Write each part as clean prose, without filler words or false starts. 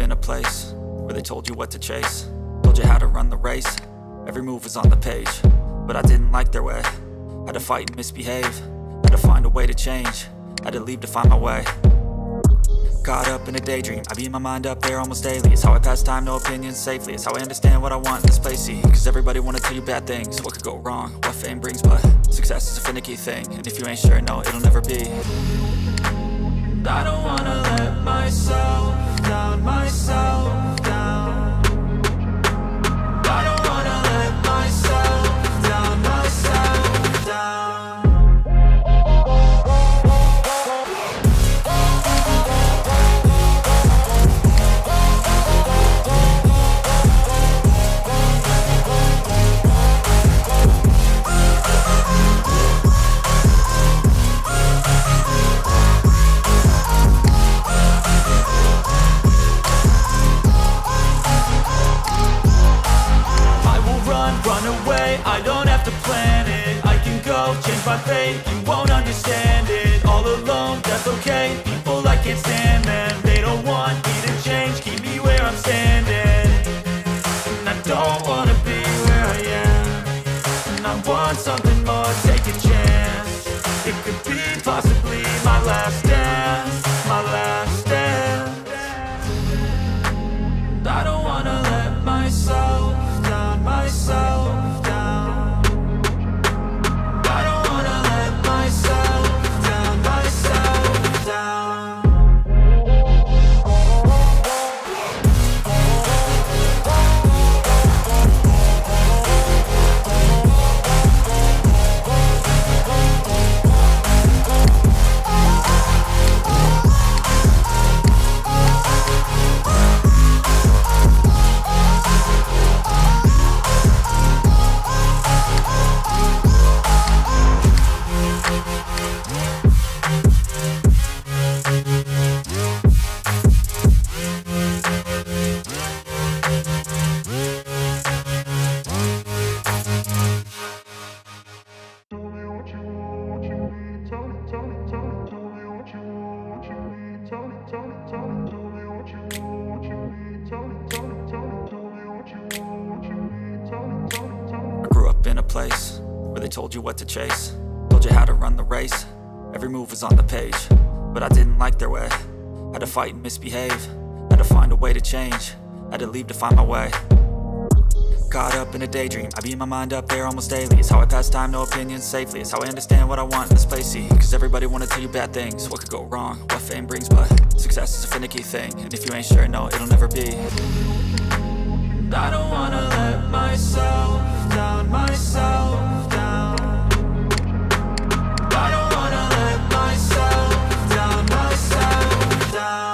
in a place where they told you what to chase, told you how to run the race. Every move was on the page, but I didn't like their way. Had to fight and misbehave, had to find a way to change, had to leave to find my way. Caught up in a daydream, I beat my mind up there almost daily. It's how I pass time, no opinions safely. It's how I understand what I want in this place, see. Cause everybody wanna tell you bad things, what could go wrong, what fame brings. But success is a finicky thing, and if you ain't sure, no, it'll never be. I don't wanna let myself down, myself down. I don't wanna let myself down, myself down. I don't have to plan it, I can go change my fate. You won't understand it, all alone, that's okay. People I can't stand them, they don't want me to change. Keep me where I'm standing, and I don't wanna be where I am. And I want something more, take a chance. It could be possibly my last dance, my last dance. I don't wanna let myself down, myself. Place where they told you what to chase, told you how to run the race. Every move was on the page, but I didn't like their way. Had to fight and misbehave, had to find a way to change, had to leave to find my way. Caught up in a daydream, I beat my mind up there almost daily. It's how I pass time, no opinions safely. It's how I understand what I want in this place, see. Cause everybody wanna tell you bad things, what could go wrong, what fame brings. But success is a finicky thing, and if you ain't sure, no, it'll never be. I don't wanna let myself down, myself down. I don't wanna let myself down, myself down.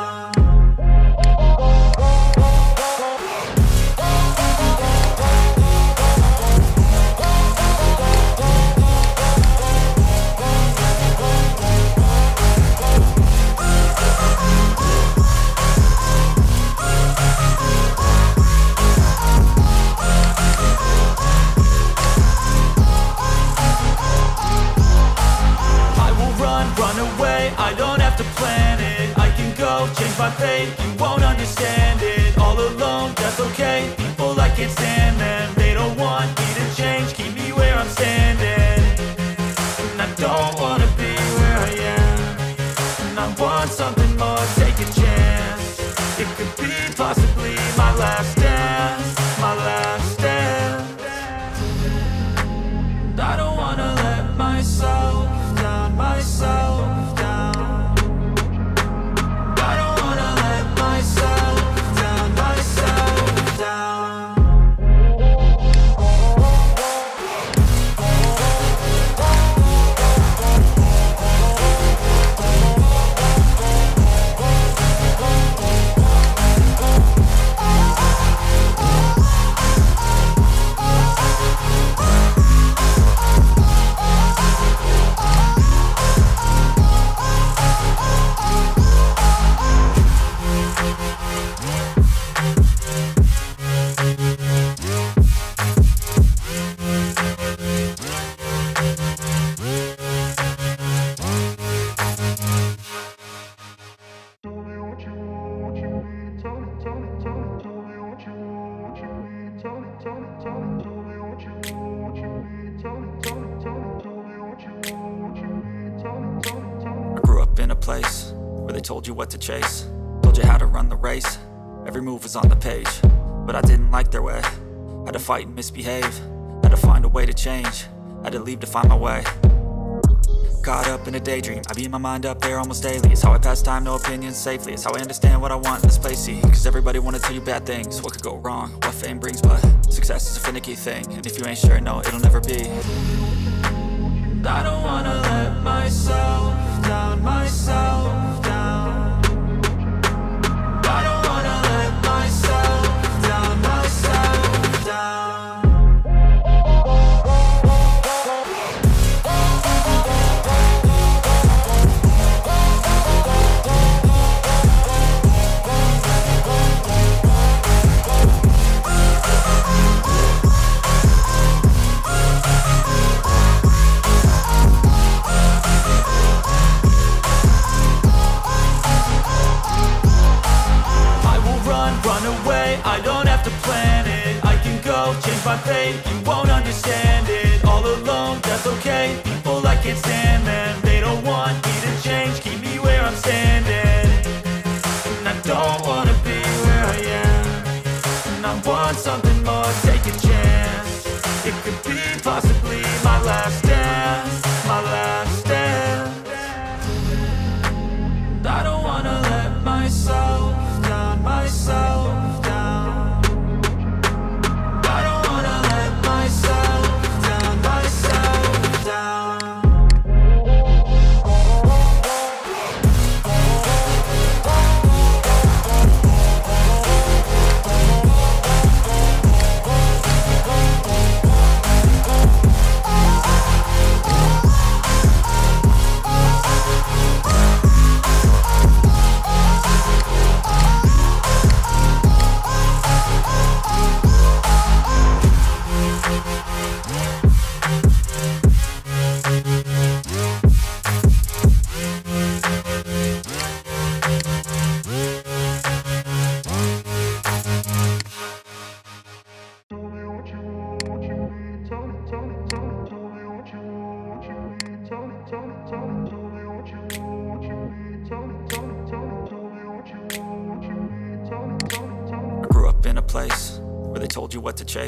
I don't have to plan it, I can go change my fate. You won't understand it, all alone, that's okay. People I can't stand them, they don't want me to change. Keep me where I'm standing, and I don't wanna be where I am. And I want something more, take a chance. It could be possibly my last dance, my last dance. I don't wanna let myself down, myself. place where they told you what to chase, told you how to run the race. Every move was on the page, but I didn't like their way. Had to fight and misbehave, had to find a way to change, had to leave to find my way. Caught up in a daydream, I beat my mind up there almost daily. It's how I pass time, no opinions safely. It's how I understand what I want in this place, see. Cause everybody wanna tell you bad things, what could go wrong, what fame brings. But success is a finicky thing, and if you ain't sure, no, it'll never be. I don't wanna let myself down, myself down. I don't wanna let myself down, myself down. I don't have to plan it, I can go change my fate. You won't understand it, all alone, that's okay. People I can't stand them, they don't want me to change. Keep me where I'm standing, and I don't wanna be where I am. And I want something more, take a chance. It could be possibly my last dance, my last dance. And I don't wanna let myself down, myself. I grew up in a place where they told you what to chase.